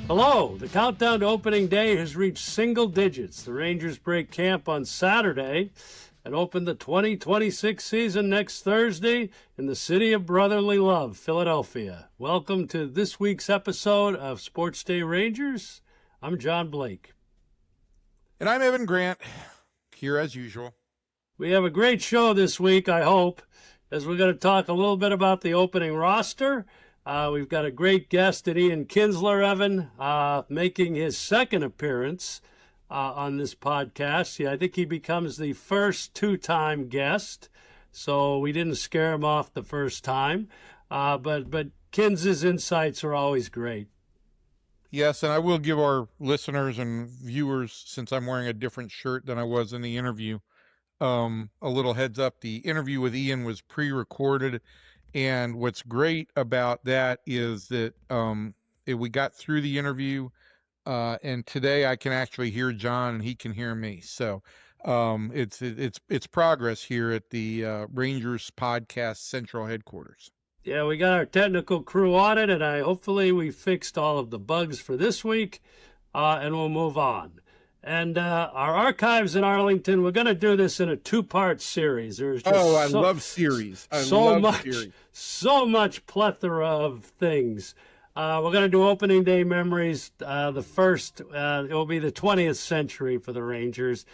Hello, the countdown to opening day has reached single digits. The Rangers break camp on Saturday and open the 2026 season next Thursday in the city of brotherly love, Philadelphia. Welcome to this week's episode of SportsDay Rangers. I'm John Blake. And I'm Evan Grant, here as usual. We have a great show this week, I hope, as we're going to talk a little bit about the opening roster. We've got a great guest in Ian Kinsler, Evan, making his second appearance on this podcast. Yeah, I think he becomes the first two-time guest, so we didn't scare him off the first time. But Kins's insights are always great. Yes, and I will give our listeners and viewers, since I'm wearing a different shirt than I was in the interview, a little heads up. The interview with Ian was pre-recorded. And what's great about that is that we got through the interview, and today I can actually hear John and he can hear me. So it's progress here at the Rangers Podcast Central headquarters. Yeah, we got our technical crew on it, and hopefully we fixed all of the bugs for this week, and we'll move on. And our archives in Arlington, we're going to do this in a two-part series. There's just I love series. So much plethora of things. We're going to do opening day memories. The first, it will be the 20th century for the Rangers,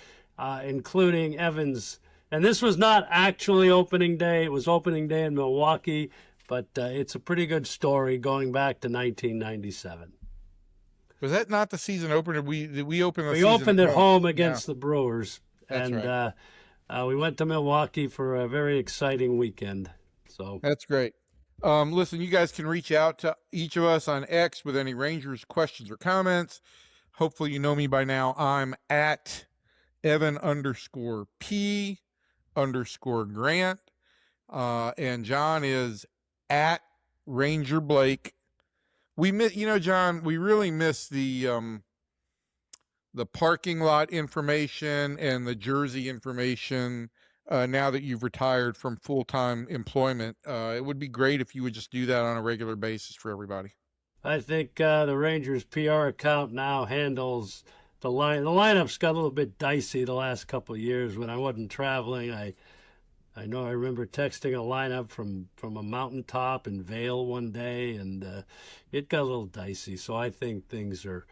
including Evans. And this was not actually opening day. It was opening day in Milwaukee, but it's a pretty good story going back to 1997. Was that not the season opener? We opened the we season opened at home against the Brewers. That's and right. We went to Milwaukee for a very exciting weekend. So that's great. Listen, you guys can reach out to each of us on X with any Rangers questions or comments. Hopefully you know me by now. I'm at Evan_P_Grant. And John is at Ranger Blake. John, we really miss the parking lot information and the jersey information now that you've retired from full-time employment. It would be great if you would just do that on a regular basis for everybody. I think the Rangers PR account now handles the line. The lineup's got a little bit dicey the last couple of years. When I wasn't traveling, I remember texting a lineup from a mountaintop in Vail one day, and it got a little dicey. So I think things are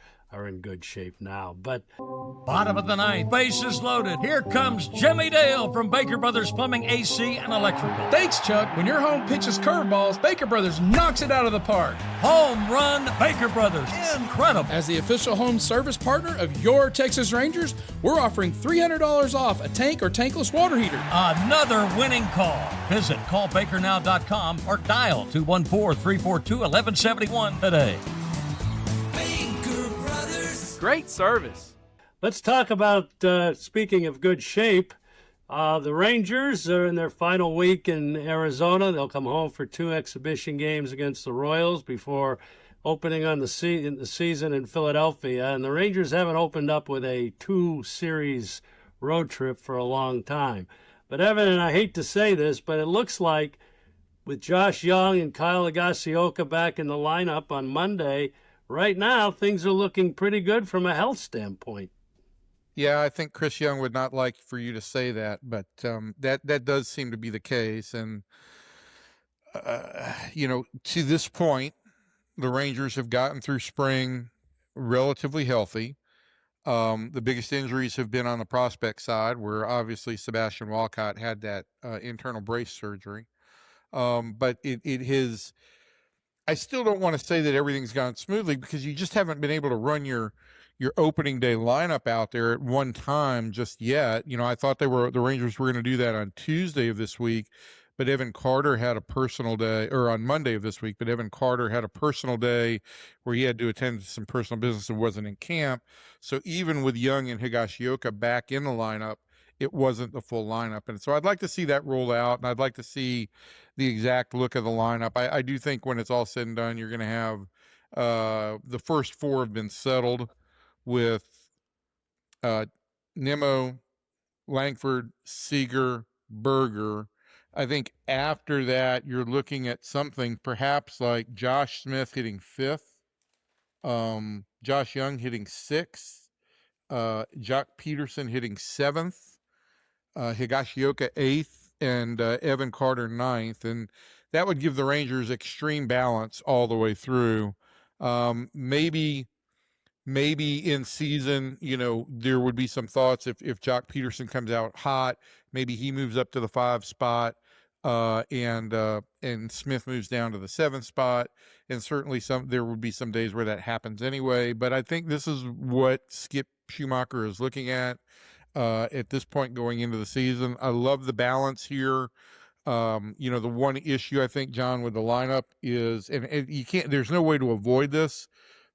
in good shape now. But bottom of the ninth, bases loaded. Here comes Jimmy Dale from Baker Brothers Plumbing, AC, and Electrical. Thanks, Chuck. When your home pitches curveballs, Baker Brothers knocks it out of the park. Home run, Baker Brothers. Incredible. As the official home service partner of your Texas Rangers, we're offering $300 off a tank or tankless water heater. Another winning call. Visit callbakernow.com or dial 214-342-1171 today. Great service. Let's talk about, speaking of good shape, the Rangers are in their final week in Arizona. They'll come home for 2 exhibition games against the Royals before opening on the season in Philadelphia. And the Rangers haven't opened up with a 2-series road trip for a long time. But Evan, and I hate to say this, but it looks like with Josh Young and Kyle Higashioka back in the lineup on Monday, right now, things are looking pretty good from a health standpoint. Yeah, I think Chris Young would not like for you to say that, but that does seem to be the case. And, to this point, the Rangers have gotten through spring relatively healthy. The biggest injuries have been on the prospect side, where obviously Sebastian Walcott had that internal brace surgery. But it has... I still don't want to say that everything's gone smoothly because you just haven't been able to run your opening day lineup out there at one time just yet. I thought the Rangers were going to do that on Tuesday of this week, but Evan Carter had a personal day, or on Monday of this week, but Evan Carter had a personal day where he had to attend to some personal business and wasn't in camp. So even with Young and Higashioka back in the lineup, it wasn't the full lineup. And so I'd like to see that roll out, and I'd like to see the exact look of the lineup. I do think when it's all said and done, you're going to have the first 4 have been settled with Nimmo, Langford, Seager, Berger. I think after that, you're looking at something perhaps like Josh Smith hitting 5th Josh Young hitting 6th, Jock Peterson hitting 7th, Higashioka 8th, and Evan Carter 9th. And that would give the Rangers extreme balance all the way through. Maybe in season, there would be some thoughts if Jock Peterson comes out hot, maybe he moves up to the 5 spot, and Smith moves down to the 7th spot. And certainly there would be some days where that happens anyway. But I think this is what Skip Schumacher is looking at this point going into the season. I love the balance here. The one issue I think, John, with the lineup is, and you can't, there's no way to avoid this,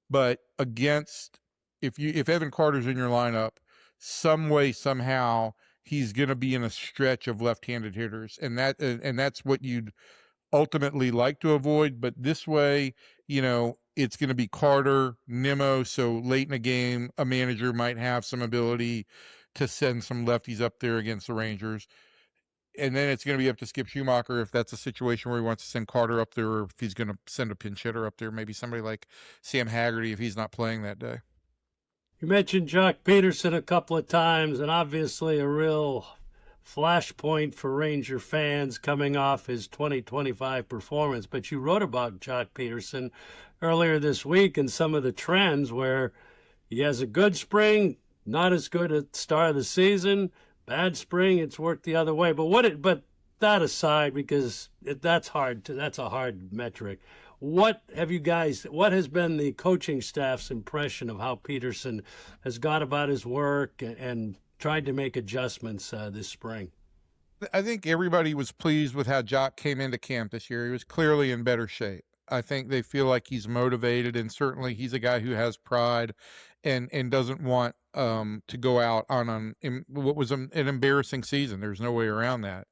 but if Evan Carter's in your lineup, some way, somehow, he's going to be in a stretch of left-handed hitters, and that's what you'd ultimately like to avoid. But this way, it's going to be Carter, Nimmo. So late in a game, a manager might have some ability to send some lefties up there against the Rangers. And then it's going to be up to Skip Schumacher if that's a situation where he wants to send Carter up there, or if he's going to send a pinch hitter up there, maybe somebody like Sam Haggerty if he's not playing that day. You mentioned Jock Peterson a couple of times, and obviously a real flashpoint for Ranger fans coming off his 2025 performance. But you wrote about Jock Peterson earlier this week and some of the trends where he has a good spring, not as good at the start of the season. Bad spring, it's worked the other way. But that aside, because that's a hard metric. What has been the coaching staff's impression of how Peterson has gone about his work and tried to make adjustments this spring? I think everybody was pleased with how Jock came into camp this year. He was clearly in better shape. I think they feel like he's motivated, and certainly he's a guy who has pride and doesn't want to go out on what was an embarrassing season. There's no way around that.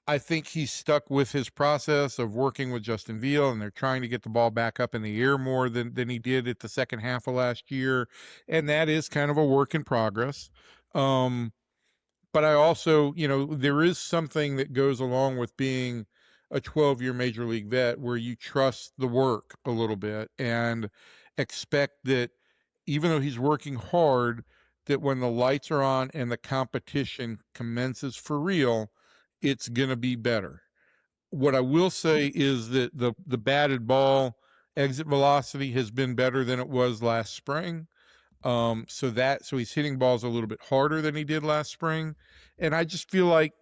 I think he's stuck with his process of working with Justin Veal, and they're trying to get the ball back up in the air more than he did at the second half of last year. And that is kind of a work in progress. But I also, there is something that goes along with being a 12-year major league vet where you trust the work a little bit and expect that even though he's working hard, that when the lights are on and the competition commences for real, it's going to be better. What I will say is that the batted ball exit velocity has been better than it was last spring. So he's hitting balls a little bit harder than he did last spring. And I just feel like,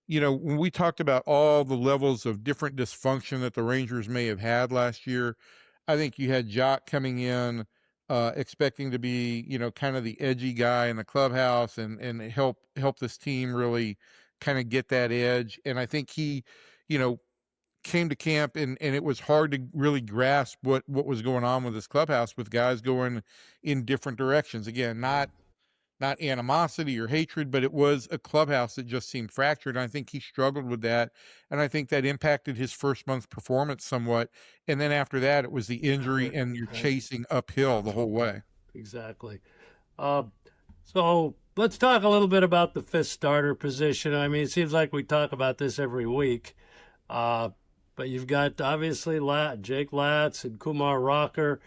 when we talked about all the levels of different dysfunction that the Rangers may have had last year, I think you had Jock coming in, expecting to be, kind of the edgy guy in the clubhouse and help this team really kind of get that edge. And I think he, came to camp and it was hard to really grasp what was going on with this clubhouse, with guys going in different directions. Again, not animosity or hatred, but it was a clubhouse that just seemed fractured. And I think he struggled with that. And I think that impacted his first month performance somewhat. And then after that, it was the injury and you're chasing uphill the whole way. Exactly. So let's talk a little bit about the fifth starter position. I mean, it seems like we talk about this every week. But you've got obviously Jake Latz and Kumar Rocker.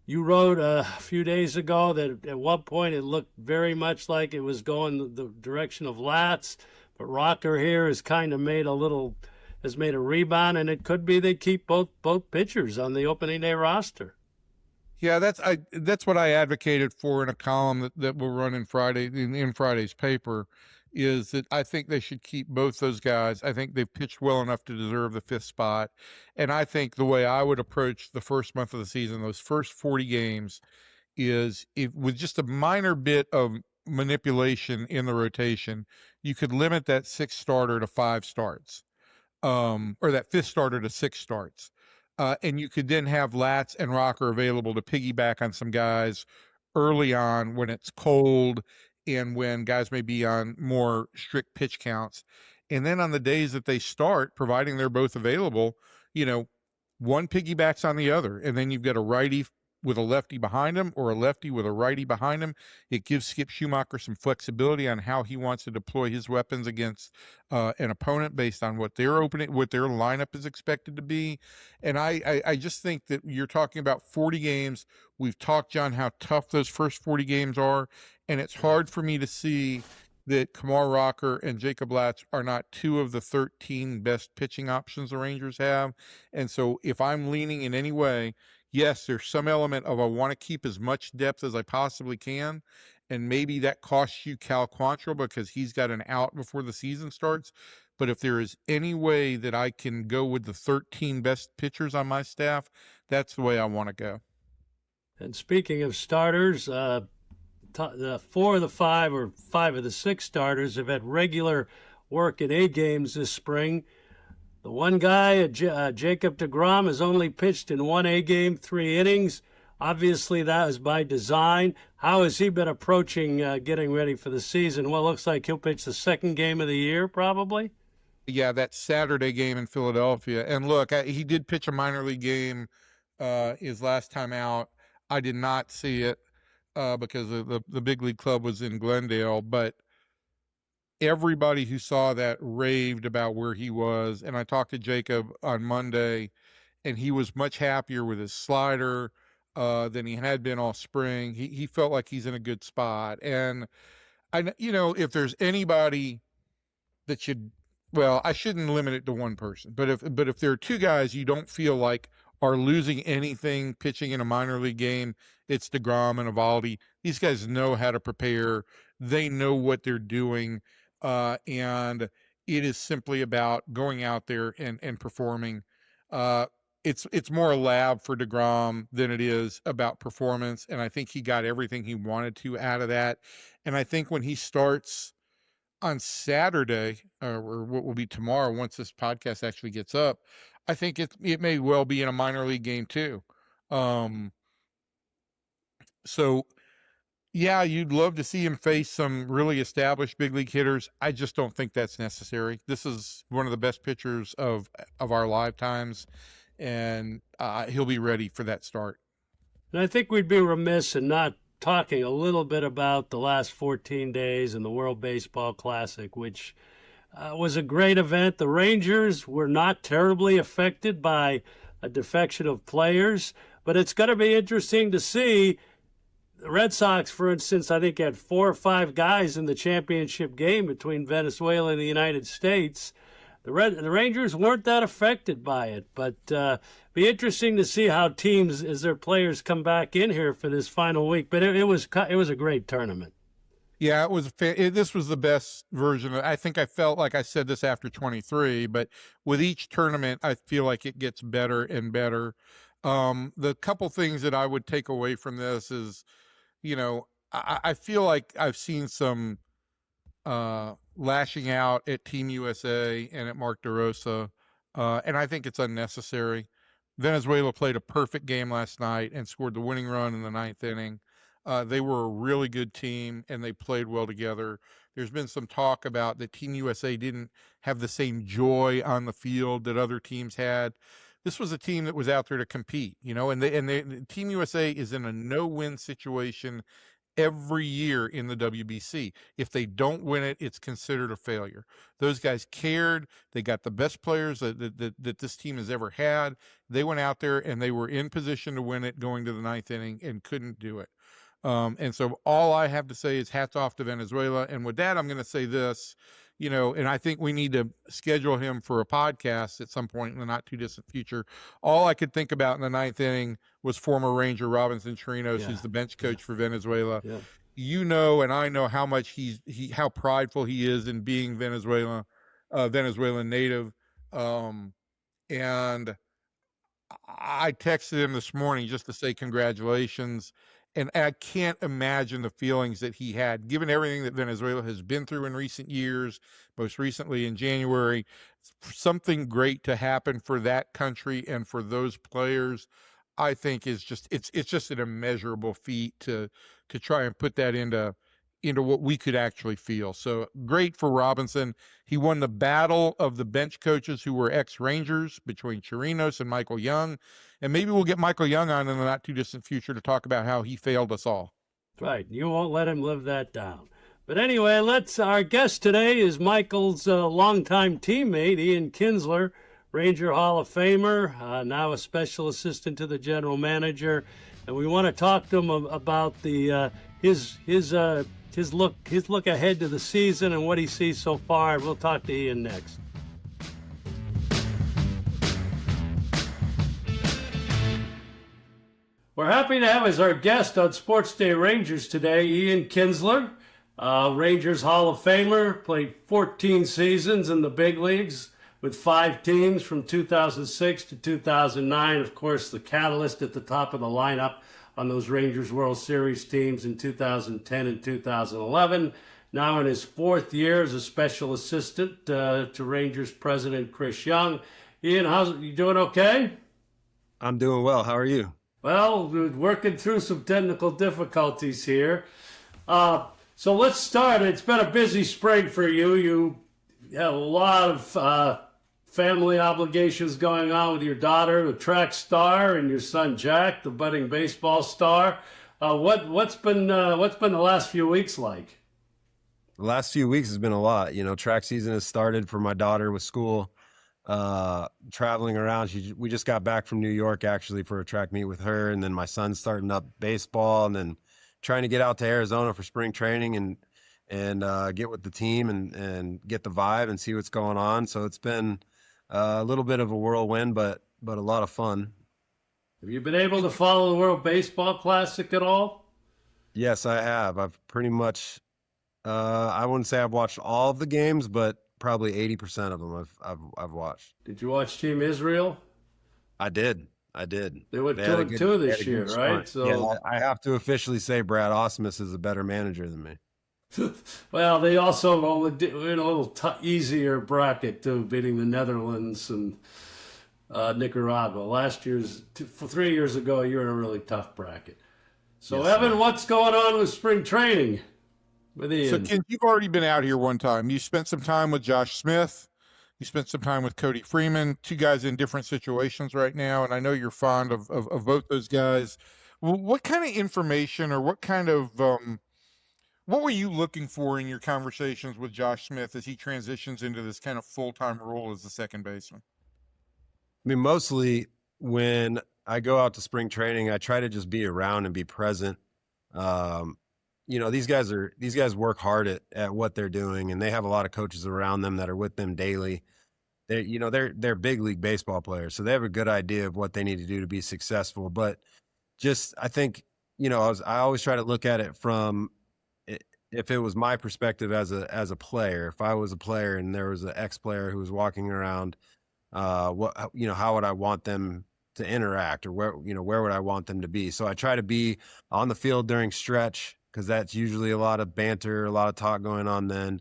You wrote a few days ago that at one point it looked very much like it was going the direction of Latz, but Rocker here has kind of made a rebound, and it could be they keep both pitchers on the opening day roster. Yeah, that's what I advocated for in a column that will run in Friday's paper, is that I think they should keep both those guys. I think they've pitched well enough to deserve the fifth spot. And I think the way I would approach the first month of the season, those first 40 games, is with just a minor bit of manipulation in the rotation, you could limit that sixth starter to 5 starts, or that fifth starter to 6 starts. And you could then have Latz and Rocker available to piggyback on some guys early on when it's cold and when guys may be on more strict pitch counts. And then on the days that they start, providing they're both available, one piggybacks on the other. And then you've got a righty with a lefty behind him or a lefty with a righty behind him. It gives Skip Schumacher some flexibility on how he wants to deploy his weapons against an opponent based on what their lineup is expected to be. And I just think that you're talking about 40 games. We've talked, John, how tough those first 40 games are, and it's hard for me to see that Kumar Rocker and Jacob Latz are not two of the 13 best pitching options the Rangers have. And so if I'm leaning in any way, yes, there's some element of I want to keep as much depth as I possibly can. And maybe that costs you Cal Quantrill because he's got an out before the season starts. But if there is any way that I can go with the 13 best pitchers on my staff, that's the way I want to go. And speaking of starters, the 4 of the 5 or 5 of the 6 starters have had regular work in A games this spring. The one guy, Jacob deGrom, has only pitched in 1 A game, 3 innings. Obviously, that is by design. How has he been approaching getting ready for the season? Well, it looks like he'll pitch the second game of the year, probably. Yeah, that Saturday game in Philadelphia. And look, he did pitch a minor league game his last time out. I did not see it because the big league club was in Glendale, but everybody who saw that raved about where he was. And I talked to Jacob on Monday, and he was much happier with his slider than he had been all spring. He felt like he's in a good spot. And if there's anybody that I shouldn't limit it to one person, but if there are 2 guys you don't feel like are losing anything pitching in a minor league game, it's deGrom and Eovaldi. These guys know how to prepare. They know what they're doing. And it is simply about going out there and performing. It's more a lab for deGrom than it is about performance. And I think he got everything he wanted to out of that. And I think when he starts on Saturday, or what will be tomorrow, once this podcast actually gets up, I think it may well be in a minor league game too. So yeah, you'd love to see him face some really established big league hitters. I just don't think that's necessary. This is one of the best pitchers of our lifetimes, and he'll be ready for that start. And I think we'd be remiss in not talking a little bit about the last 14 days and the World Baseball Classic, which was a great event. The Rangers were not terribly affected by a defection of players, but it's going to be interesting to see. The Red Sox, for instance, I think had 4 or 5 guys in the championship game between Venezuela and the United States. The Rangers weren't that affected by it, but be interesting to see how teams, as their players come back in here for this final week. But it was a great tournament. Yeah, this was the best version. I think I felt like I said this after 23, but with each tournament, I feel like it gets better and better. The couple things that I would take away from this is, I feel like I've seen some lashing out at Team USA and at Mark DeRosa, and I think it's unnecessary. Venezuela played a perfect game last night and scored the winning run in the 9th inning. They were a really good team, and they played well together. There's been some talk about that Team USA didn't have the same joy on the field that other teams had. This was a team that was out there to compete, and Team USA is in a no-win situation every year in the WBC. If they don't win it, it's considered a failure. Those guys cared. They got the best players that this team has ever had. They went out there and they were in position to win it going to the 9th inning and couldn't do it. And so all I have to say is hats off to Venezuela. And with that, I'm going to say this, and I think we need to schedule him for a podcast at some point in the not too distant future. All I could think about in the 9th inning was former Ranger Robinson Chirinos, who's the bench coach for Venezuela. Yeah. And I know how much how prideful he is in being Venezuelan native. And I texted him this morning just to say congratulations. And I can't imagine the feelings that he had, given everything that Venezuela has been through in recent years, most recently in January. Something great to happen for that country and for those players, I think is just it's just an immeasurable feat to try and put that into into what we could actually feel. So great for Robinson. He won the battle of the bench coaches who were ex-Rangers between Chirinos and Michael Young. And maybe we'll get Michael Young on in the not too distant future to talk about how he failed us all. Right. You won't let him live that down. But anyway, our guest today is Michael's longtime teammate, Ian Kinsler, Ranger Hall of Famer, now a special assistant to the general manager. And we want to talk to him about his look ahead to the season and what he sees so far. We'll talk to Ian next. We're happy to have as our guest on SportsDay Rangers today, Ian Kinsler, Rangers Hall of Famer, played 14 seasons in the big leagues with 5 teams from 2006 to 2009. Of course, the catalyst at the top of the lineup on those Rangers World Series teams in 2010 and 2011. Now in his 4th year as a special assistant to Rangers president Chris Young. Ian, you doing okay? I'm doing well. How are you? Well, we're working through some technical difficulties here. So let's start. It's been a busy spring for you. You have a lot of family obligations going on with your daughter, the track star, and your son Jack, the budding baseball star. What's been the last few weeks like? The last few weeks has been a lot. Track season has started for my daughter with school, traveling around. We just got back from New York actually for a track meet with her, and then my son's starting up baseball, and then trying to get out to Arizona for spring training and get with the team and get the vibe and see what's going on. So it's been a little bit of a whirlwind, but a lot of fun. Have you been able to follow the World Baseball Classic at all? Yes, I have. I've pretty much, I wouldn't say I've watched all of the games, but probably 80% of them I've watched. Did you watch Team Israel? I did. They went 2-2 this year, right? So yeah, I have to officially say Brad Ausmus is a better manager than me. Well, they also only did in a little easier bracket too, beating the Netherlands and Nicaragua. 3 years ago, you were in a really tough bracket. So, yes, Evan, what's going on with spring training with Ian? So, Ken, you've already been out here one time. You spent some time with Josh Smith. You spent some time with Cody Freeman, 2 guys in different situations right now, and I know you're fond of both those guys. What kind of information or what kind of what were you looking for in your conversations with Josh Smith as he transitions into this kind of full-time role as the second baseman? I mean, mostly when I go out to spring training, I try to just be around and be present. These guys work hard at what they're doing, and they have a lot of coaches around them that are with them daily. They're big league baseball players, so they have a good idea of what they need to do to be successful. But I think, I always try to look at it from, if it was my perspective as a player, if I was a player and there was an ex-player who was walking around, how would I want them to interact, or where would I want them to be? So I try to be on the field during stretch, because that's usually a lot of banter, a lot of talk going on then.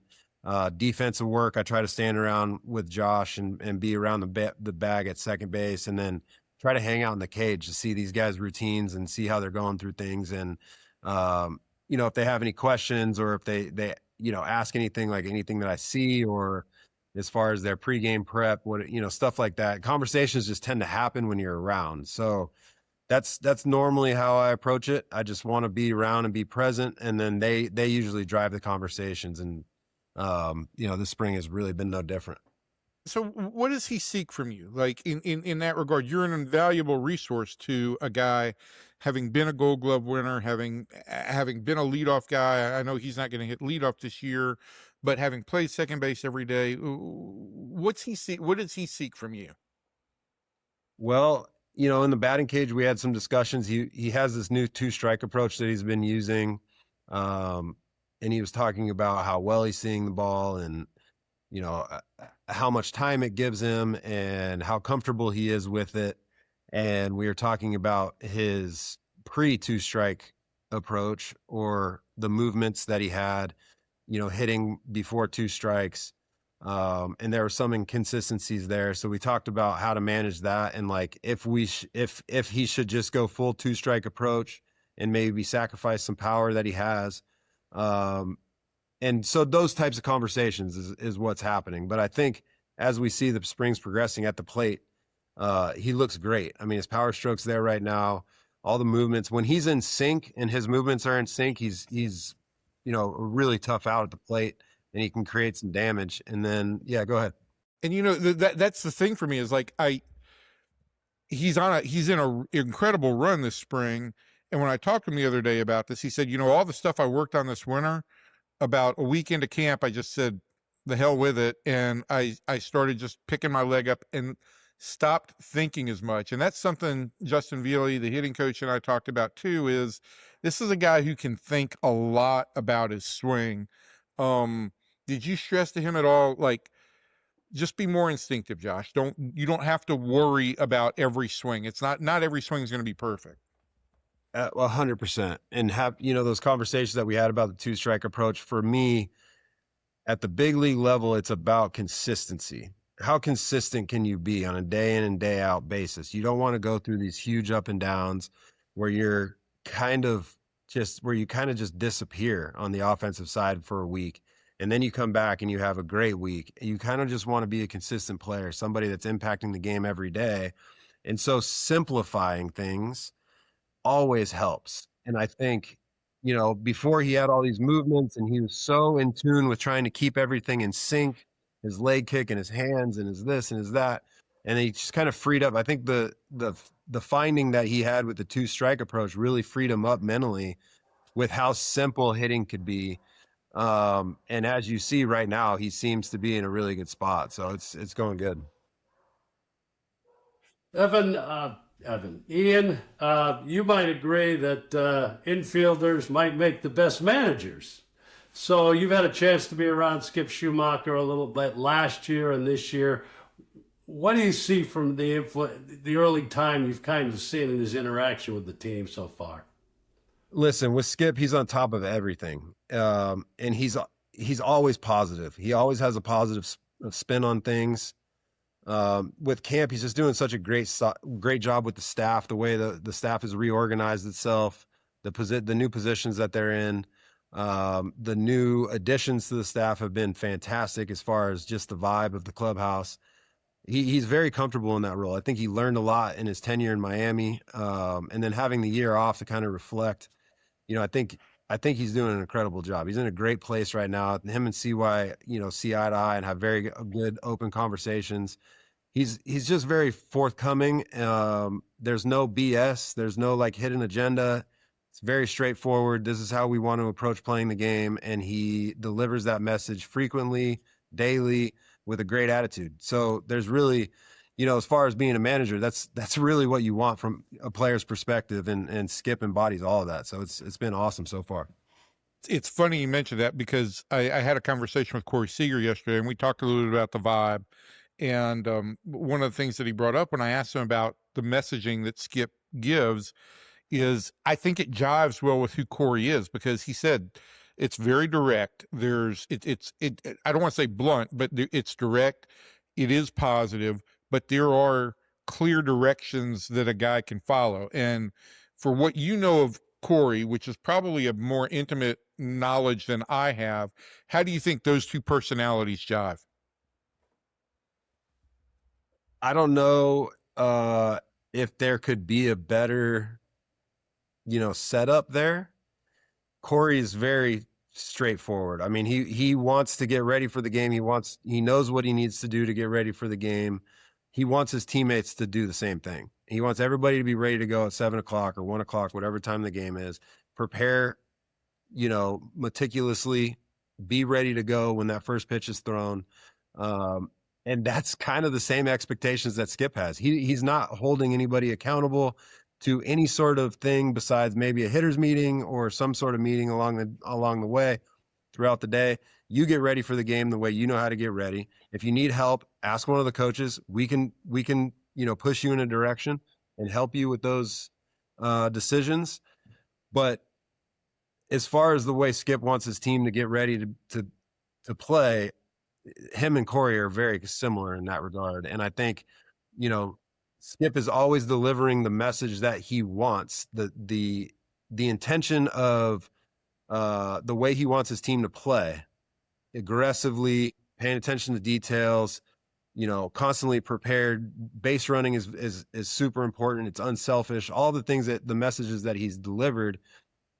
Defensive work, I try to stand around with Josh and be around the bag at second base, and then try to hang out in the cage to see these guys' routines and see how they're going through things. And, if they have any questions, or if they ask anything, like anything that I see, or as far as their pregame prep, stuff like that. Conversations just tend to happen when you're around. So that's normally how I approach it. I just want to be around and be present, and then they usually drive the conversations. And this spring has really been no different. So what does he seek from you? Like in that regard, you're an invaluable resource to a guy, having been a Gold Glove winner, having been a leadoff guy. I know he's not going to hit leadoff this year, but having played second base every day, what does he seek from you? Well, in the batting cage, we had some discussions. He has this new 2-strike approach that he's been using. And he was talking about how well he's seeing the ball, and, how much time it gives him and how comfortable he is with it. And we were talking about his pre-2-strike approach, or the movements that he had, hitting before 2 strikes. And there were some inconsistencies there. So we talked about how to manage that. And like, if he should just go full 2-strike approach and maybe sacrifice some power that he has, And so those types of conversations is what's happening. But I think as we see the springs progressing at the plate, he looks great. I mean, his power stroke's there right now. All the movements, when he's in sync and his movements are in sync, he's really tough out at the plate, and he can create some damage. And then, yeah, go ahead. And that's the thing for me is like he's in an incredible run this spring. And when I talked to him the other day about this, he said, all the stuff I worked on this winter, about a week into camp, I just said, the hell with it. And I started just picking my leg up and stopped thinking as much. And that's something Justin Veely, the hitting coach, and I talked about too, is this is a guy who can think a lot about his swing. Did you stress to him at all, like, just be more instinctive, Josh? You don't have to worry about every swing. It's not every swing is going to be perfect. 100%. And have, those conversations that we had about the 2-strike approach, for me, at the big league level, it's about consistency. How consistent can you be on a day in and day out basis? You don't want to go through these huge up and downs where you kind of just disappear on the offensive side for a week. And then you come back and you have a great week. You kind of just want to be a consistent player, somebody that's impacting the game every day. And so simplifying things always helps. And I think, before he had all these movements and he was so in tune with trying to keep everything in sync, his leg kick and his hands and his this and his that, and he just kind of freed up. I think the finding that he had with the 2-strike approach really freed him up mentally with how simple hitting could be. And as you see right now, he seems to be in a really good spot. So it's going good. Ian, you might agree that infielders might make the best managers. So you've had a chance to be around Skip Schumacher a little bit last year and this year. What do you see from the early time you've kind of seen in his interaction with the team so far? Listen, with Skip, he's on top of everything, and he's always positive. He always has a positive spin on things. With camp, he's just doing such a great job with the staff, the way the staff has reorganized itself, the new positions that they're in. The new additions to the staff have been fantastic as far as just the vibe of the clubhouse. He's very comfortable in that role. I think he learned a lot in his tenure in Miami, and then having the year off to kind of reflect. I think he's doing an incredible job. He's in a great place right now. Him and CY, see eye to eye and have very good open conversations. He's just very forthcoming. There's no BS. There's no hidden agenda. It's very straightforward. This is how we want to approach playing the game. And he delivers that message frequently, daily, with a great attitude. So there's really, as far as being a manager, that's really what you want from a player's perspective, and Skip embodies all of that. So it's been awesome so far. It's funny you mentioned that because I had a conversation with Corey Seager yesterday, and we talked a little bit about the vibe. And one of the things that he brought up when I asked him about the messaging that Skip gives is I think it jives well with who Corey is, because he said it's very direct. I don't want to say blunt, but it's direct. It is positive, but there are clear directions that a guy can follow. And for what you know of Corey, which is probably a more intimate knowledge than I have, how do you think those two personalities jive? I don't know if there could be a better, setup there. Corey is very straightforward. I mean, he wants to get ready for the game. He knows what he needs to do to get ready for the game. He wants his teammates to do the same thing. He wants everybody to be ready to go at 7:00 or 1:00, whatever time the game is. Prepare, meticulously, be ready to go when that first pitch is thrown. And that's kind of the same expectations that Skip has. He's not holding anybody accountable to any sort of thing besides maybe a hitter's meeting or some sort of meeting along the way throughout the day. You get ready for the game the way you know how to get ready. If you need help, ask one of the coaches. We can push you in a direction and help you with those decisions. But as far as the way Skip wants his team to get ready to play, him and Corey are very similar in that regard. And I think, Skip is always delivering the message that he wants. The intention of the way he wants his team to play, aggressively, paying attention to details, constantly prepared. Base running is super important. It's unselfish. All the things the messages that he's delivered,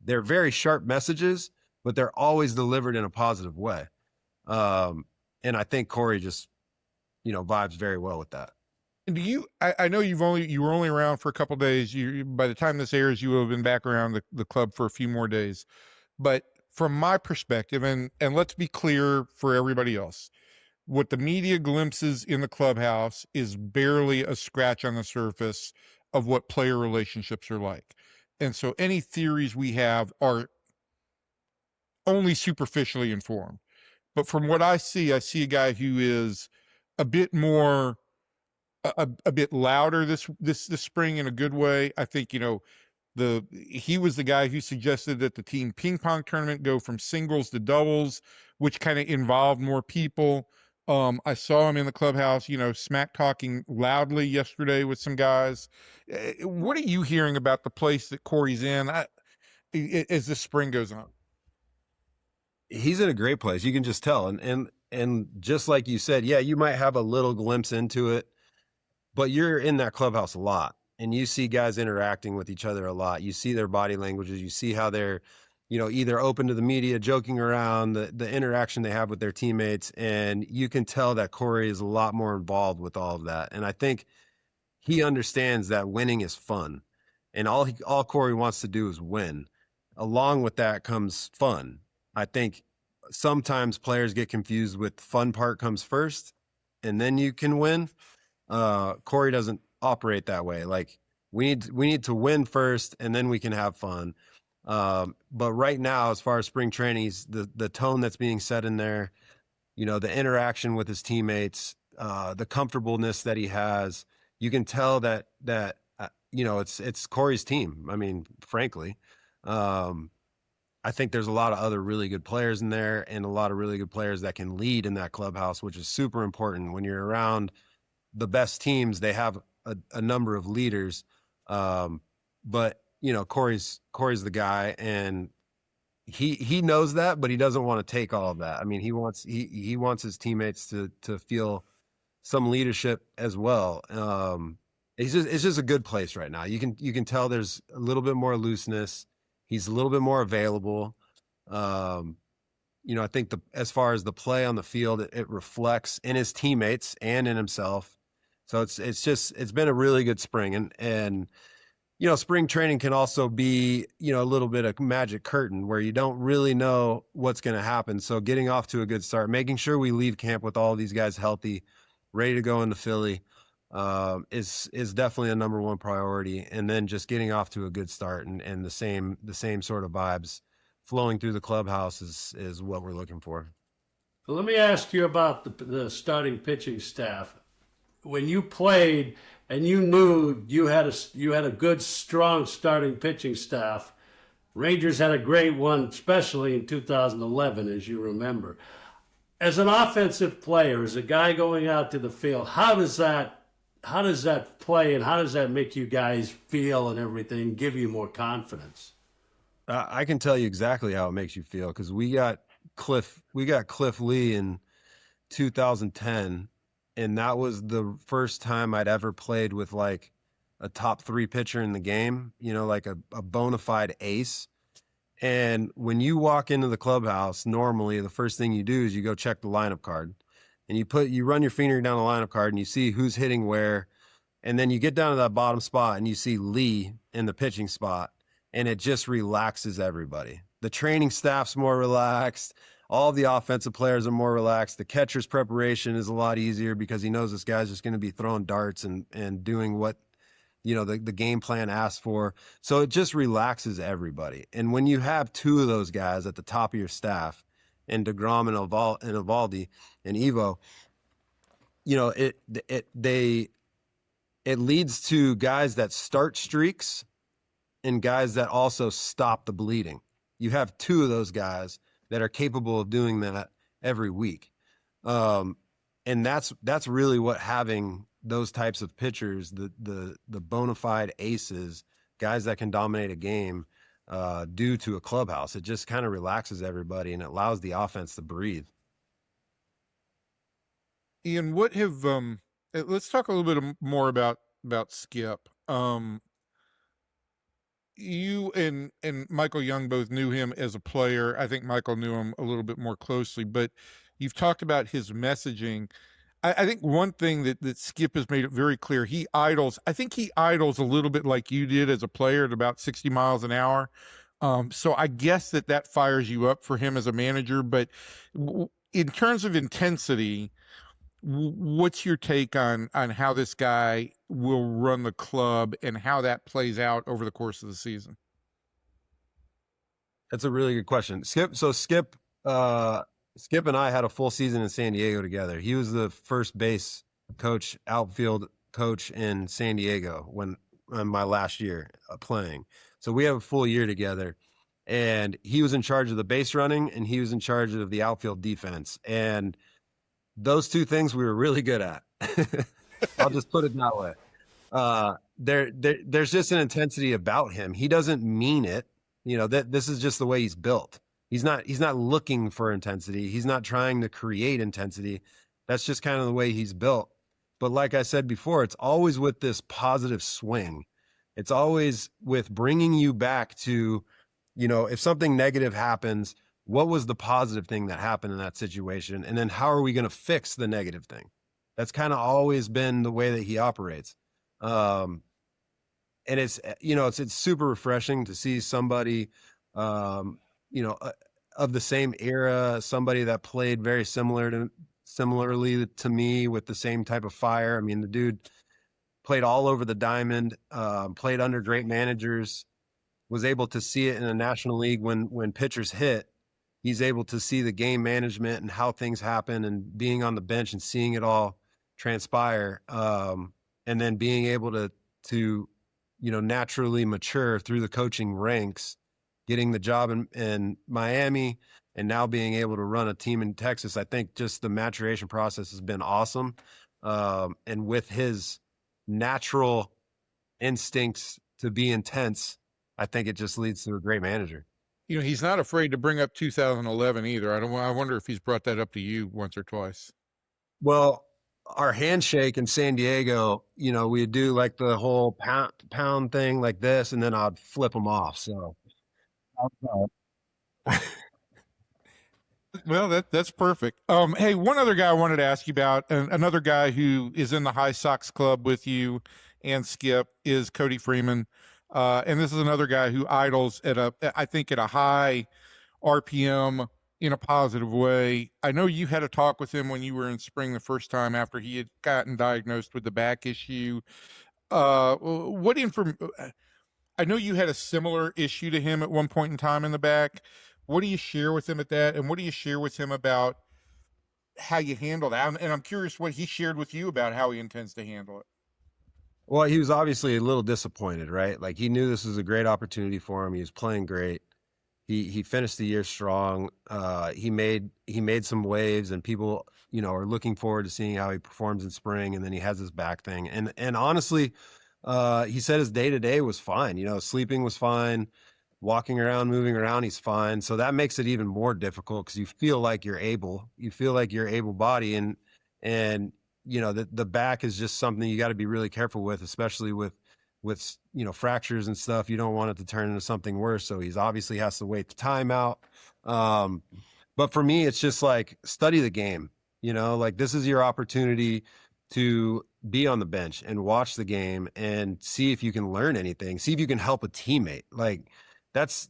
they're very sharp messages, but they're always delivered in a positive way. And I think Corey just, vibes very well with that. And I know you were only around for a couple of days. By the time this airs, you will have been back around the club for a few more days. But from my perspective, and let's be clear for everybody else, what the media glimpses in the clubhouse is barely a scratch on the surface of what player relationships are like. And so any theories we have are only superficially informed. But from what I see a guy who is a bit more, a bit louder this spring in a good way. I think, he was the guy who suggested that the team ping pong tournament go from singles to doubles, which kind of involved more people. I saw him in the clubhouse, smack talking loudly yesterday with some guys. What are you hearing about the place that Corey's in as the spring goes on? He's in a great place. You can just tell. And just like you said, yeah, you might have a little glimpse into it, but you're in that clubhouse a lot and you see guys interacting with each other a lot. You see their body languages. You see how they're, either open to the media, joking around, the interaction they have with their teammates. And you can tell that Corey is a lot more involved with all of that. And I think he understands that winning is fun. And all Corey wants to do is win. Along with that comes fun. I think sometimes players get confused with fun part comes first and then you can win. Corey doesn't operate that way. Like we need to win first and then we can have fun. But right now, as far as spring training, the tone that's being set in there, the interaction with his teammates, the comfortableness that he has, you can tell that it's Corey's team. I mean, frankly, I think there's a lot of other really good players in there and a lot of really good players that can lead in that clubhouse, which is super important. When you're around the best teams, they have a number of leaders. But Corey's the guy, and he knows that, but he doesn't want to take all of that. I mean, he wants his teammates to feel some leadership as well. It's just a good place right now. You can tell there's a little bit more looseness. He's a little bit more available. I think as far as the play on the field, it reflects in his teammates and in himself. So it's been a really good spring. And spring training can also be, a little bit of magic curtain where you don't really know what's going to happen. So getting off to a good start, making sure we leave camp with all these guys healthy, ready to go into Philly, is definitely a number one priority. And then just getting off to a good start and the same sort of vibes flowing through the clubhouse is what we're looking for. Let me ask you about the starting pitching staff. When you played and you knew you had a good, strong starting pitching staff, Rangers had a great one, especially in 2011, as you remember. As an offensive player, as a guy going out to the field, how does that play and how does that make you guys feel and everything, give you more confidence? I can tell you exactly how it makes you feel because we got Cliff Lee in 2010, and that was the first time I'd ever played with like a top 3 pitcher in the game, like a bona fide ace. And when you walk into the clubhouse, normally the first thing you do is you go check the lineup card. And you run your finger down the lineup card and you see who's hitting where. And then you get down to that bottom spot and you see Lee in the pitching spot, and it just relaxes everybody. The training staff's more relaxed. All the offensive players are more relaxed. The catcher's preparation is a lot easier because he knows this guy's just going to be throwing darts and doing what, the game plan asks for. So it just relaxes everybody. And when you have 2 of those guys at the top of your staff, and DeGrom and Evaldi and Evo, it leads to guys that start streaks and guys that also stop the bleeding. You have 2 of those guys that are capable of doing that every week. And that's really what having those types of pitchers, the bona fide aces, guys that can dominate a game, do to a clubhouse. It just kind of relaxes everybody and it allows the offense to breathe. Ian, what have let's talk a little bit more about Skip. You and Michael Young both knew him as a player. I think Michael knew him a little bit more closely, but you've talked about his messaging. I think one thing that Skip has made it very clear, I think he idles a little bit like you did as a player at about 60 miles an hour. So I guess that fires you up for him as a manager. But in terms of intensity, what's your take on how this guy will run the club and how that plays out over the course of the season? That's a really good question. Skip and I had a full season in San Diego together. He was the first base coach, outfield coach in San Diego when my last year playing. So we have a full year together, and he was in charge of the base running and he was in charge of the outfield defense. And those two things we were really good at. I'll just put it that way. There's just an intensity about him. He doesn't mean it. This is just the way he's built. He's not looking for intensity. He's not trying to create intensity. That's just kind of the way he's built. But like I said before, it's always with this positive swing. It's always with bringing you back to, if something negative happens, what was the positive thing that happened in that situation? And then how are we going to fix the negative thing? That's kind of always been the way that he operates. And it's super refreshing to see somebody, of the same era, somebody that played very similarly to me with the same type of fire. I mean, the dude played all over the diamond, played under great managers, was able to see it in the National League when pitchers hit. He's able to see the game management and how things happen and being on the bench and seeing it all transpire. And then being able to naturally mature through the coaching ranks, getting the job in Miami and now being able to run a team in Texas. I think just the maturation process has been awesome. And with his natural instincts to be intense, I think it just leads to a great manager. He's not afraid to bring up 2011 either. I wonder if he's brought that up to you once or twice. Well, our handshake in San Diego, we'd do like the whole pound thing like this, and then I'd flip him off. So, well, that's perfect. Hey, one other guy I wanted to ask you about, and another guy who is in the High Sox club with you and Skip, is Cody Freeman. And this is another guy who idles at a high RPM in a positive way. I know you had a talk with him when you were in spring the first time after he had gotten diagnosed with the back issue. I know you had a similar issue to him at one point in time in the back. What do you share with him at that? And what do you share with him about how you handle that? And I'm curious what he shared with you about how he intends to handle it. Well, he was obviously a little disappointed, right? Like he knew this was a great opportunity for him. He was playing great. He finished the year strong. He made some waves, and people, are looking forward to seeing how he performs in spring. And then he has his back thing. And honestly, he said his day-to-day was fine. Sleeping was fine, walking around, moving around, he's fine. So that makes it even more difficult because you feel like you're able-bodied, and the back is just something you got to be really careful with, especially with fractures and stuff. You don't want it to turn into something worse. So he's obviously has to wait the time out. But for me, it's just like, study the game, like this is your opportunity to be on the bench and watch the game and see if you can learn anything, see if you can help a teammate. Like that's,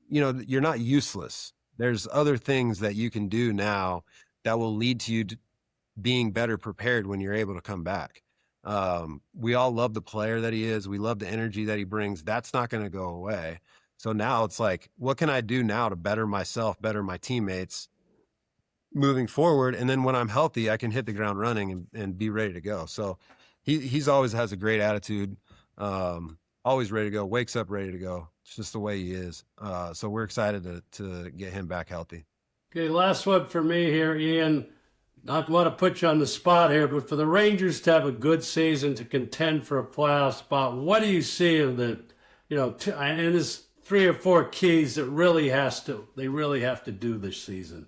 you're not useless. There's other things that you can do now that will lead to you being better prepared when you're able to come back. We all love the player that he is. We love the energy that he brings. That's not going to go away. So now it's like, what can I do now to better myself, better my teammates moving forward? And then when I'm healthy, I can hit the ground running and be ready to go. So he's always has a great attitude, always ready to go, wakes up ready to go. It's just the way he is. So we're excited to get him back healthy. Okay, last one for me here, Ian. Not want to put you on the spot here, but for the Rangers to have a good season to contend for a playoff spot, what do you see of the, in this 3 or 4 keys that they really have to do this season?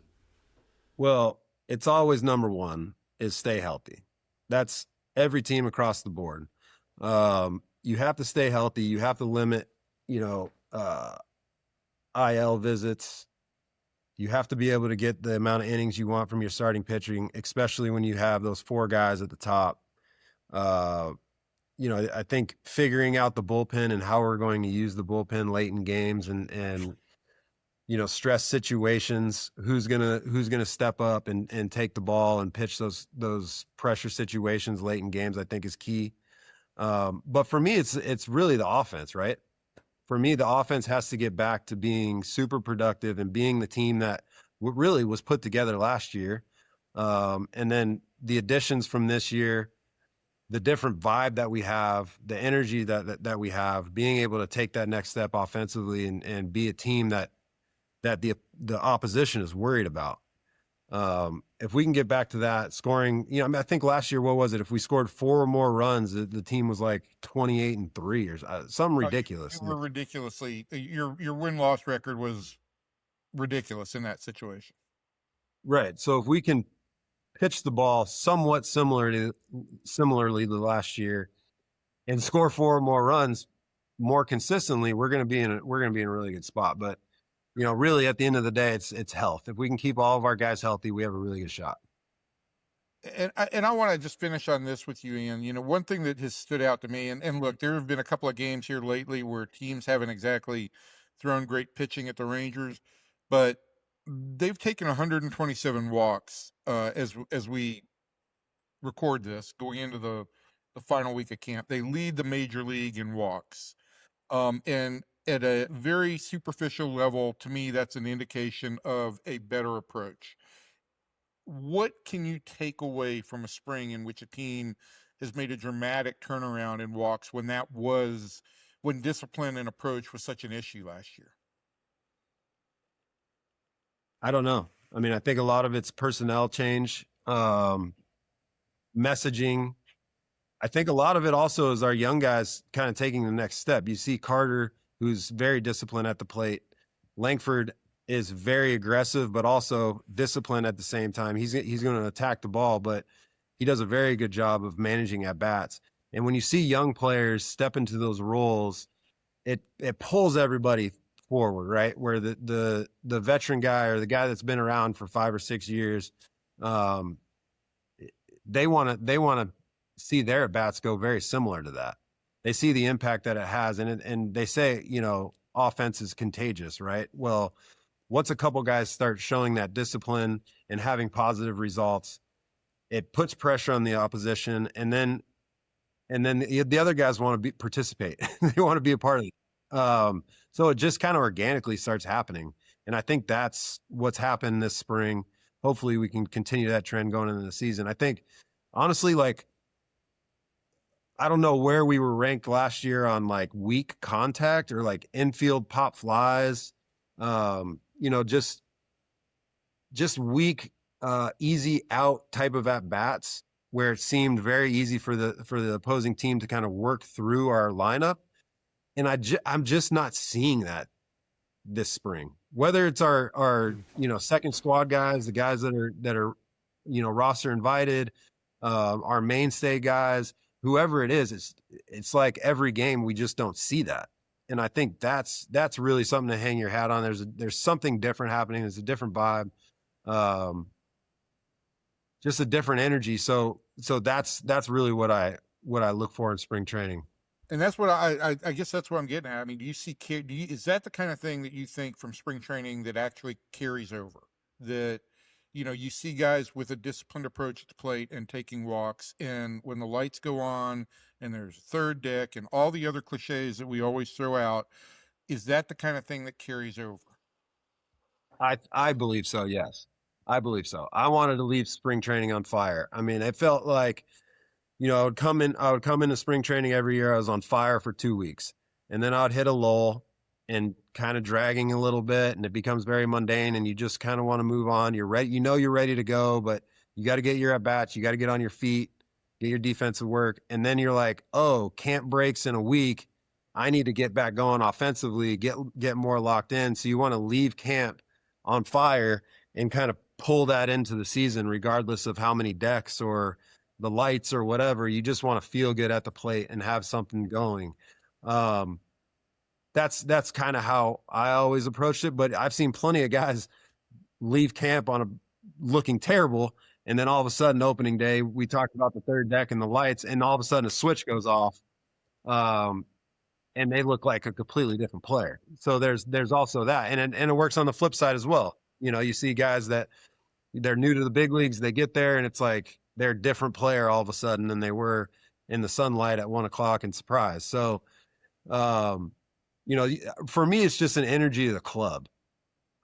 Well, it's always number one is stay healthy. That's every team across the board. You have to stay healthy. You have to limit, IL visits. You have to be able to get the amount of innings you want from your starting pitching, especially when you have those 4 guys at the top. I think figuring out the bullpen and how we're going to use the bullpen late in games and stress situations, who's gonna step up and take the ball and pitch those pressure situations late in games, I think is key. But for me, it's really the offense, right? For me, the offense has to get back to being super productive and being the team that really was put together last year. And then the additions from this year, the different vibe that we have, the energy that we have, being able to take that next step offensively and be a team that the opposition is worried about. If we can get back to that scoring, I think last year, what was it? If we scored 4 or more runs, the team was like 28-3 or something ridiculous. You were ridiculously, your win-loss record was ridiculous in that situation. Right. So if we can pitch the ball somewhat similarly to last year and score 4 or more runs more consistently, we're going to be in a really good spot. But really at the end of the day, it's health. If we can keep all of our guys healthy, we have a really good shot. And I want to just finish on this with you, Ian. One thing that has stood out to me, and look, there have been a couple of games here lately where teams haven't exactly thrown great pitching at the Rangers, but they've taken 127 walks as we record this, going into the final week of camp. They lead the major league in walks. And at a very superficial level, to me, that's an indication of a better approach. What can you take away from a spring in which a team has made a dramatic turnaround in walks when discipline and approach was such an issue last year? I don't know. I mean, I think a lot of it's personnel change, messaging. I think a lot of it also is our young guys kind of taking the next step. You see Carter, who's very disciplined at the plate. Langford is very aggressive, but also disciplined at the same time. He's going to attack the ball, but he does a very good job of managing at bats. And when you see young players step into those roles, it pulls everybody forward, right? Where the veteran guy or the guy that's been around for 5 or 6 years, they want to see their at bats go very similar to that. They see the impact that it has, and they say, offense is contagious, right? Well, once a couple guys start showing that discipline and having positive results, it puts pressure on the opposition, and then the other guys want to participate. They want to be a part of it. So it just kind of organically starts happening, and I think that's what's happened this spring. Hopefully, we can continue that trend going into the season. I think, honestly, I don't know where we were ranked last year on weak contact or infield pop flies. Just weak, easy out type of at bats where it seemed very easy for the opposing team to kind of work through our lineup. And I'm just not seeing that this spring, whether it's our second squad guys, the guys that are roster invited, our mainstay guys, whoever it is, it's like every game we just don't see that. And I think that's really something to hang your hat on. There's something different happening. There's a different vibe, just a different energy. So that's really what I look for in spring training. And that's what I guess that's what I'm getting at. I mean, is that the kind of thing that you think from spring training that actually carries over? That, you see guys with a disciplined approach at the plate and taking walks, and when the lights go on and there's a third deck and all the other cliches that we always throw out, is that the kind of thing that carries over? I believe so. Yes, I believe so. I wanted to leave spring training on fire. I mean, it felt like, I would come into spring training every year. I was on fire for 2 weeks, and then I'd hit a lull and kind of dragging a little bit, and it becomes very mundane, and you just kind of want to move on. You're ready. You're ready to go, but you got to get your at bats. You got to get on your feet, get your defensive work. And then you're like, oh, camp breaks in a week. I need to get back going offensively, get more locked in. So you want to leave camp on fire and kind of pull that into the season, regardless of how many decks or the lights or whatever. You just want to feel good at the plate and have something going. That's kind of how I always approached it. But I've seen plenty of guys leave camp looking terrible, and then all of a sudden, opening day, we talked about the third deck and the lights, and all of a sudden a switch goes off, and they look like a completely different player. So there's also that, and it works on the flip side as well. You know, you see guys that they're new to the big leagues, they get there, and it's like they're a different player all of a sudden than they were in the sunlight at 1:00 and surprise. So, you know, for me, it's just an energy of the club.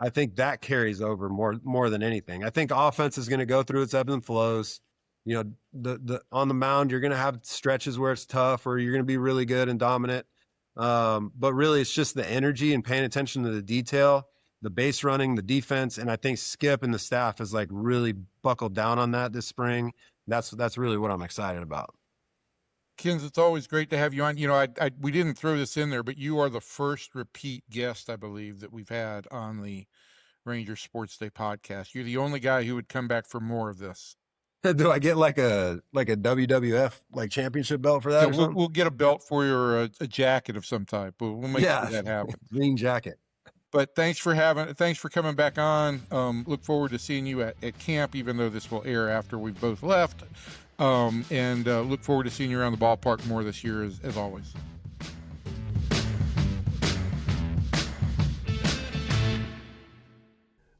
I think that carries over more than anything. I think offense is going to go through its ebbs and flows. You know, the on the mound, you're going to have stretches where it's tough, or you're going to be really good and dominant. But really, it's just the energy and paying attention to the detail, the base running, the defense, and I think Skip and the staff has like really buckled down on that this spring. That's really what I'm excited about. Kins, it's always great to have you on. You know, we didn't throw this in there, but you are the first repeat guest, I believe, that we've had on the Rangers Sports Day podcast. You're the only guy who would come back for more of this. Do I get like a WWF like championship belt for that? Yeah, we'll get a belt for you, or a jacket of some type. We'll make sure that happen. Green jacket. But thanks for coming back on. Look forward to seeing you at camp, even though this will air after we've both left. And look forward to seeing you around the ballpark more this year, as always.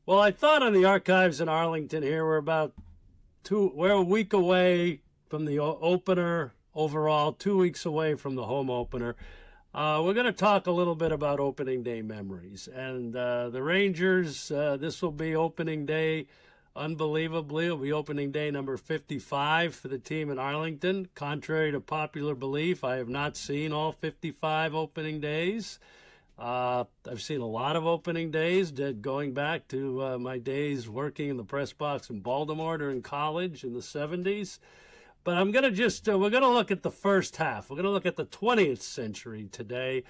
Well, I thought on the archives in Arlington here, we're a week away from the opener overall, 2 weeks away from the home opener. We're going to talk a little bit about opening day memories. And the Rangers, this will be opening day. Unbelievably, it'll be opening day number 55 for the team in Arlington. Contrary to popular belief, I have not seen all 55 opening days. I've seen a lot of opening days, going back to my days working in the press box in Baltimore during college in the 70s. But I'm going to we're going to look at the first half. We're going to look at the 20th century today.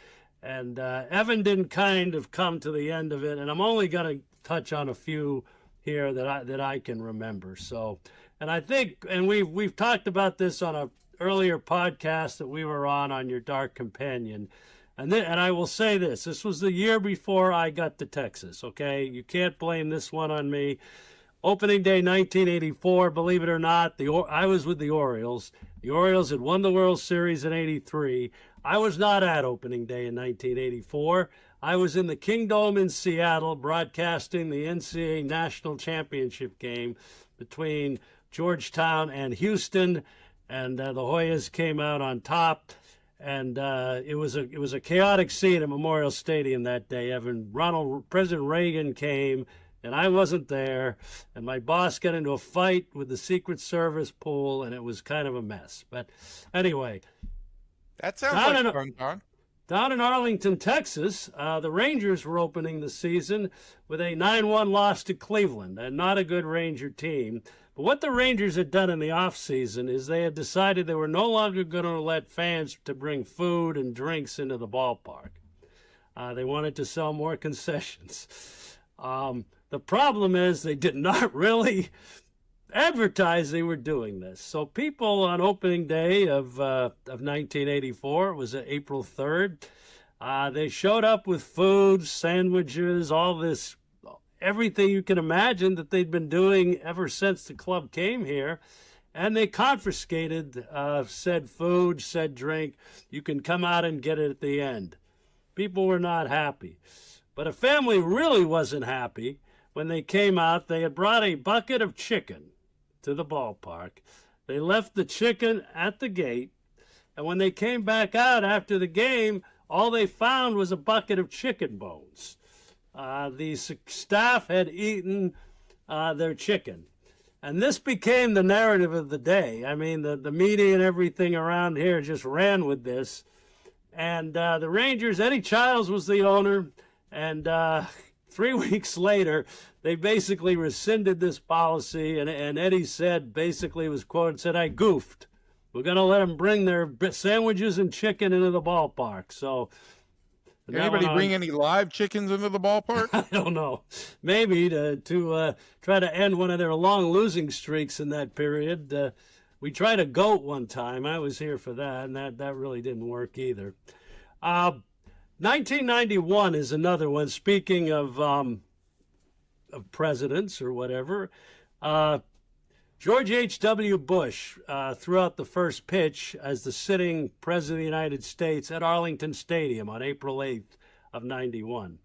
And Evan didn't kind of come to the end of it, and I'm only going to touch on a few here that I can remember. So, and I think, and we've talked about this on a earlier podcast that we were on Your Dark Companion, and I will say this was the year before I got to Texas. Okay, you can't blame this one on me. Opening day 1984, believe it or not, I was with the Orioles. The Orioles had won the World Series in '83. I was not at opening day in 1984. I was in the Kingdome in Seattle broadcasting the NCAA National Championship game between Georgetown and Houston, and the Hoyas came out on top. And it was a chaotic scene at Memorial Stadium that day. President Reagan came, and I wasn't there. And my boss got into a fight with the Secret Service pool, and it was kind of a mess. But anyway, that sounds like fun, Don. Down in Arlington, Texas, the Rangers were opening the season with a 9-1 loss to Cleveland, and not a good Ranger team. But what the Rangers had done in the offseason is they had decided they were no longer going to let fans to bring food and drinks into the ballpark. They wanted to sell more concessions. The problem is they did not really advertise they were doing this. So people on opening day of 1984, it was April 3rd, they showed up with food, sandwiches, all this, everything you can imagine that they'd been doing ever since the club came here. And they confiscated said food, said drink. You can come out and get it at the end. People were not happy. But a family really wasn't happy when they came out. They had brought a bucket of chicken to the ballpark. They left the chicken at the gate, and when they came back out after the game, all they found was a bucket of chicken bones. The staff had eaten their chicken, and this became the narrative of the day. I mean, the media and everything around here just ran with this, and the Rangers, Eddie Childs was the owner, and 3 weeks later, they basically rescinded this policy, and Eddie said, basically was quoted, said, "I goofed." we're going to let them bring their sandwiches and chicken into the ballpark. So Anybody bring any live chickens into the ballpark? I don't know. Maybe to try to end one of their long losing streaks in that period. We tried a goat one time. I was here for that, and that really didn't work either. 1991 is another one. Speaking of presidents or whatever, George H.W. Bush threw out the first pitch as the sitting president of the United States at Arlington Stadium on April 8th of 91.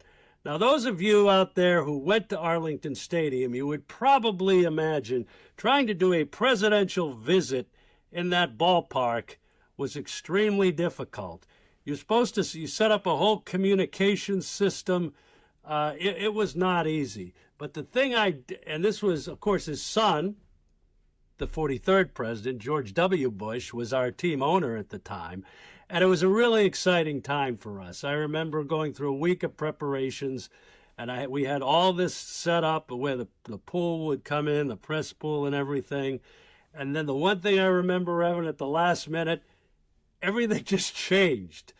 Now, those of you out there who went to Arlington Stadium, you would probably imagine trying to do a presidential visit in that ballpark was extremely difficult. You're supposed to you set up a whole communication system. It was not easy. But the thing and this was, of course, his son, the 43rd president, George W. Bush, was our team owner at the time. And it was a really exciting time for us. I remember going through a week of preparations, and we had all this set up where the pool would come in, the press pool and everything. And then the one thing I remember, Evan, at the last minute, everything just changed.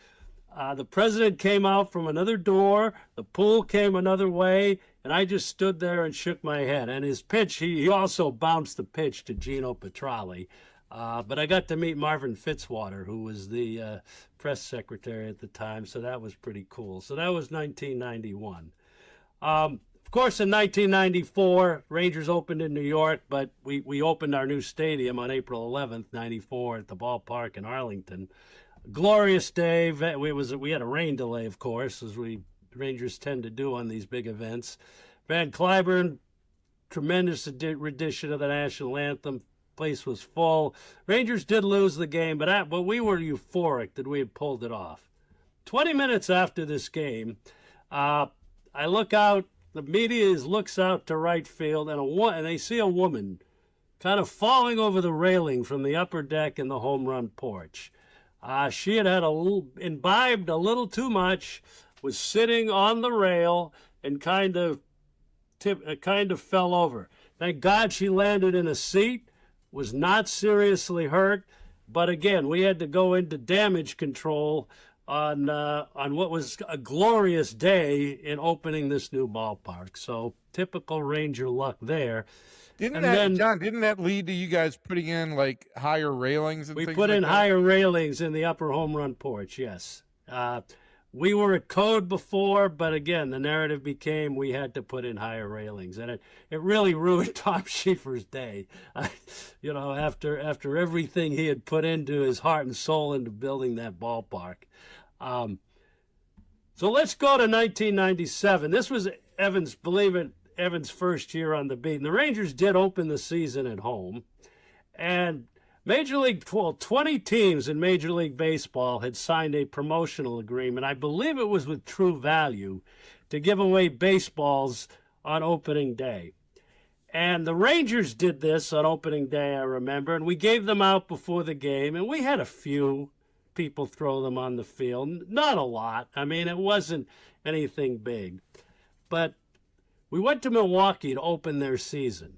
The president came out from another door, the pool came another way, and I just stood there and shook my head. And his pitch, he also bounced the pitch to Gino Petralli. But I got to meet Marvin Fitzwater, who was the press secretary at the time, so that was pretty cool. So that was 1991. Of course, in 1994, Rangers opened in New York, but we opened our new stadium on April 11th, 94, at the ballpark in Arlington. Glorious day. We had a rain delay, of course, as Rangers tend to do on these big events. Van Cliburn, tremendous rendition of the national anthem. Place was full. Rangers did lose the game, but we were euphoric that we had pulled it off. 20 minutes after this game, I look out. The media looks out to right field, and they see a woman kind of falling over the railing from the upper deck in the home run porch. She had imbibed a little too much, was sitting on the rail, and kind of fell over. Thank God she landed in a seat, was not seriously hurt, but again, we had to go into damage control on what was a glorious day in opening this new ballpark. So typical Ranger luck there. Didn't that lead to you guys putting in like higher railings and things like that? We put in higher railings in the upper home run porch, yes. We were at code before, but again, the narrative became we had to put in higher railings, and it really ruined Tom Schiefer's day. After everything he had put into his heart and soul into building that ballpark. So let's go to 1997. This was Evan's first year on the beat. And the Rangers did open the season at home, and 20 teams in Major League Baseball had signed a promotional agreement. I believe it was with True Value to give away baseballs on opening day. And the Rangers did this on opening day, I remember, and we gave them out before the game, and we had a few people throw them on the field. Not a lot. I mean, it wasn't anything big. But we went to Milwaukee to open their season.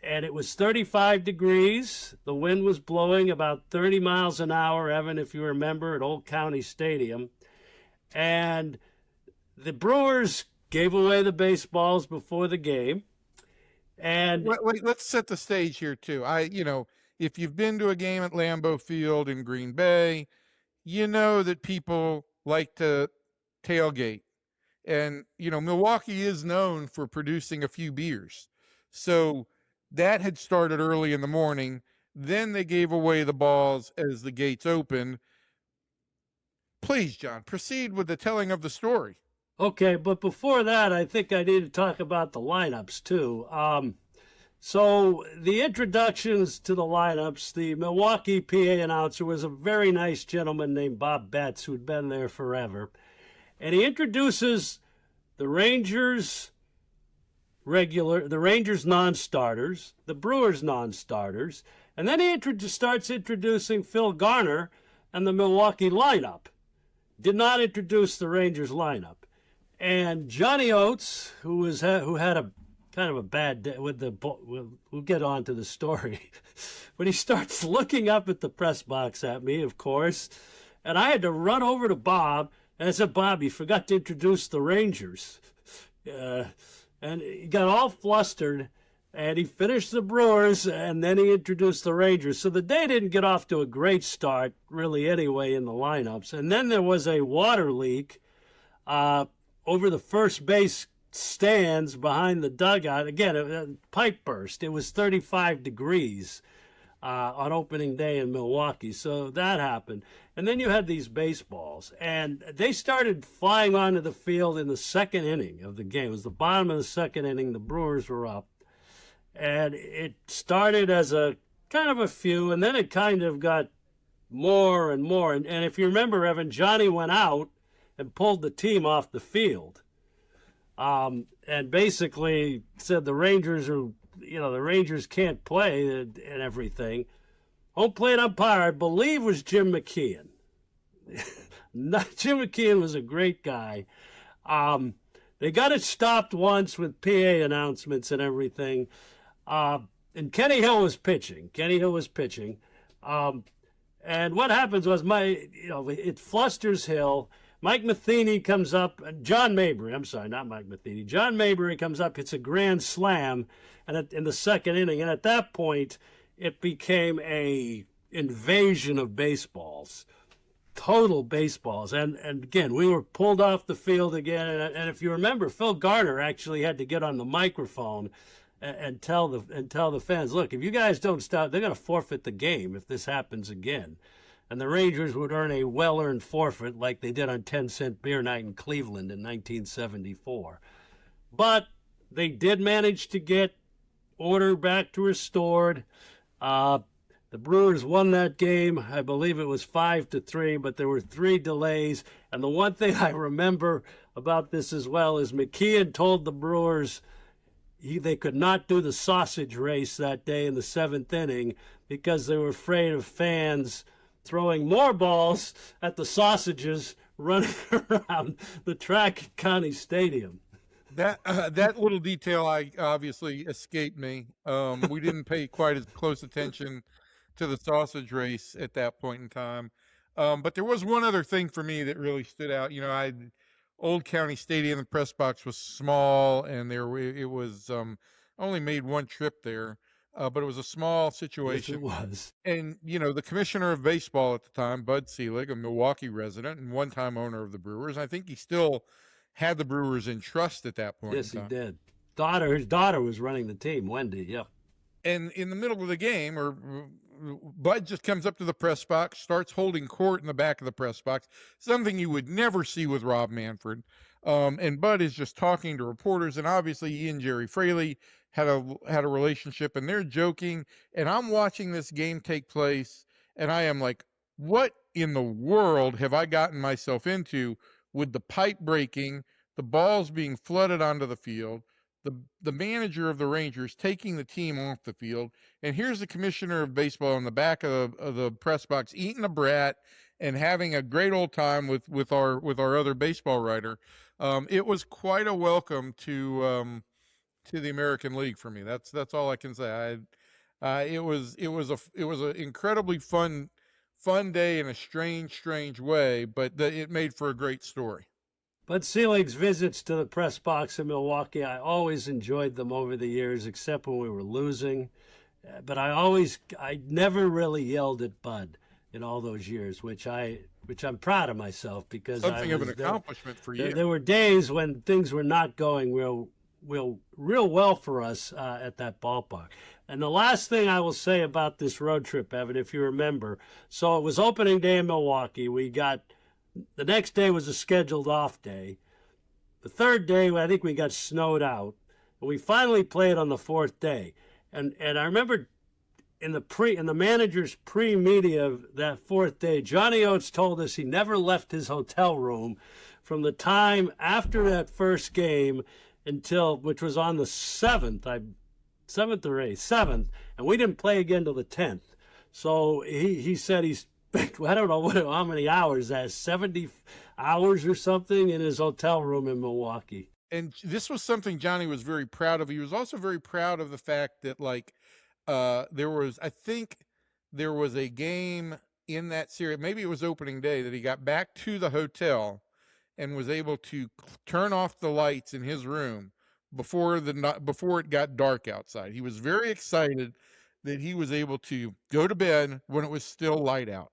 And it was 35 degrees. The wind was blowing about 30 miles an hour, Evan, if you remember, at Old County Stadium. And the Brewers gave away the baseballs before the game. And wait, let's set the stage here too. If you've been to a game at Lambeau Field in Green Bay, you know that people like to tailgate. And, Milwaukee is known for producing a few beers. So that had started early in the morning. Then they gave away the balls as the gates opened. Please, John, proceed with the telling of the story. Okay, but before that, I think I need to talk about the lineups, too. So the introductions to the lineups, the Milwaukee PA announcer was a very nice gentleman named Bob Betts, who'd been there forever. And he introduces the Rangers non-starters, the Brewers non-starters, and then he starts introducing Phil Garner and the Milwaukee lineup. Did not introduce the Rangers lineup. And Johnny Oates, who had a kind of a bad day with the. We'll get on to the story, but he starts looking up at the press box at me, of course, and I had to run over to Bob and I said, "Bob, you forgot to introduce the Rangers," and he got all flustered. And he finished the Brewers, and then he introduced the Rangers. So the day didn't get off to a great start, really, anyway, in the lineups. And then there was a water leak over the first base stands behind the dugout. Again, a pipe burst. It was 35 degrees on opening day in Milwaukee. So that happened. And then you had these baseballs. And they started flying onto the field in the second inning of the game. It was the bottom of the second inning. The Brewers were up. And it started as a kind of a few, and then it kind of got more and more. And if you remember, Evan, Johnny went out and pulled the team off the field, and basically said the Rangers the Rangers can't play and everything. Home plate umpire, I believe, was Jim McKeon. Jim McKeon was a great guy. They got it stopped once with PA announcements and everything. And Kenny Hill was pitching. And what happens was it flusters Hill. Mike Matheny comes up. John Mabry comes up, hits a grand slam in the second inning. And at that point, it became a invasion of baseballs. Total baseballs. And again, we were pulled off the field again. And if you remember, Phil Garner actually had to get on the microphone and tell the fans, look, if you guys don't stop, they're going to forfeit the game if this happens again. And the Rangers would earn a well-earned forfeit like they did on 10-cent beer night in Cleveland in 1974. But they did manage to get order back to restored. The Brewers won that game. I believe it was 5-3, but there were 3 delays. And the one thing I remember about this as well is McKeon told the Brewers they could not do the sausage race that day in the 7th inning because they were afraid of fans throwing more balls at the sausages running around the track at County Stadium. That little detail obviously escaped me. We didn't pay quite as close attention to the sausage race at that point in time. But there was one other thing for me that really stood out. Old County Stadium, the press box was small, and it was only made one trip there, but it was a small situation. Yes, it was. And the commissioner of baseball at the time, Bud Selig, a Milwaukee resident and one-time owner of the Brewers, I think he still had the Brewers in trust at that point. Yes, he did. His daughter was running the team, Wendy. Yep. And in the middle of the game, Bud just comes up to the press box, starts holding court in the back of the press box, something you would never see with Rob Manfred. And Bud is just talking to reporters, and obviously he and Jerry Fraley had a relationship, and they're joking. And I'm watching this game take place, and I am like, what in the world have I gotten myself into with the pipe breaking, the balls being flooded onto the field, the manager of the Rangers taking the team off the field, and here's the commissioner of baseball in the back of the press box eating a brat and having a great old time with our other baseball writer. It was quite a welcome to the American League for me. That's all I can say. It was an incredibly fun day in a strange way, but it made for a great story. But Selig's visits to the press box in Milwaukee, I always enjoyed them over the years, except when we were losing. But I never really yelled at Bud in all those years, which I'm proud of myself because something of an accomplishment for you. There were days when things were not going real well for us at that ballpark. And the last thing I will say about this road trip, Evan, if you remember, so it was opening day in Milwaukee. The next day was a scheduled off day. The third day, I think we got snowed out. And we finally played on the 4th day. And I remember in the manager's pre-media of that 4th day, Johnny Oates told us he never left his hotel room from the time after that first game which was on the 7th or 8th, and we didn't play again till the 10th. So he said he's, I don't know how many hours that is, 70 hours or something in his hotel room in Milwaukee. and this was something Johnny was very proud of. He was also very proud of the fact that I think there was a game in that series, maybe it was opening day, that he got back to the hotel and was able to turn off the lights in his room before it got dark outside. He was very excited that he was able to go to bed when it was still light out.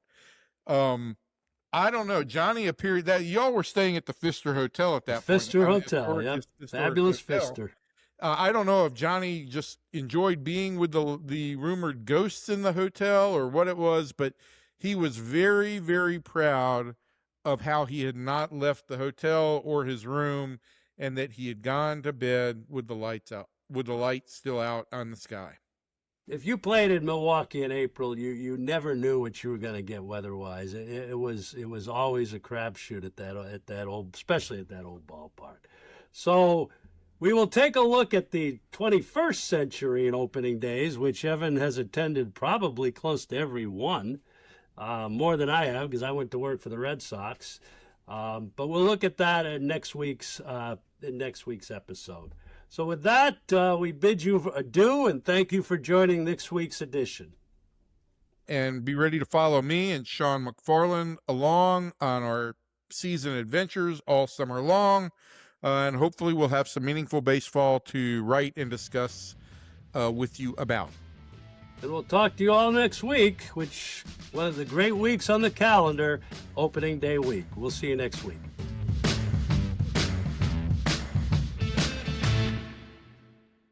I don't know. Johnny appeared that y'all were staying at the Pfister Hotel at that point. Pfister Hotel, yeah, fabulous hotel. Pfister. I don't know if Johnny just enjoyed being with the rumored ghosts in the hotel or what it was, but he was very, very proud of how he had not left the hotel or his room, and that he had gone to bed with the lights out, with the lights still out on the sky. If you played in Milwaukee in April, you never knew what you were going to get weather-wise. It was always a crapshoot at that old, especially at that old ballpark. So we will take a look at the 21st century in opening days, which Evan has attended probably close to every one, more than I have because I went to work for the Red Sox. But we'll look at that in next week's episode. So with that, we bid you adieu and thank you for joining next week's edition. And be ready to follow me and Sean McFarland along on our season adventures all summer long. And hopefully we'll have some meaningful baseball to write and discuss with you about. And we'll talk to you all next week, which one of the great weeks on the calendar, opening day week. We'll see you next week.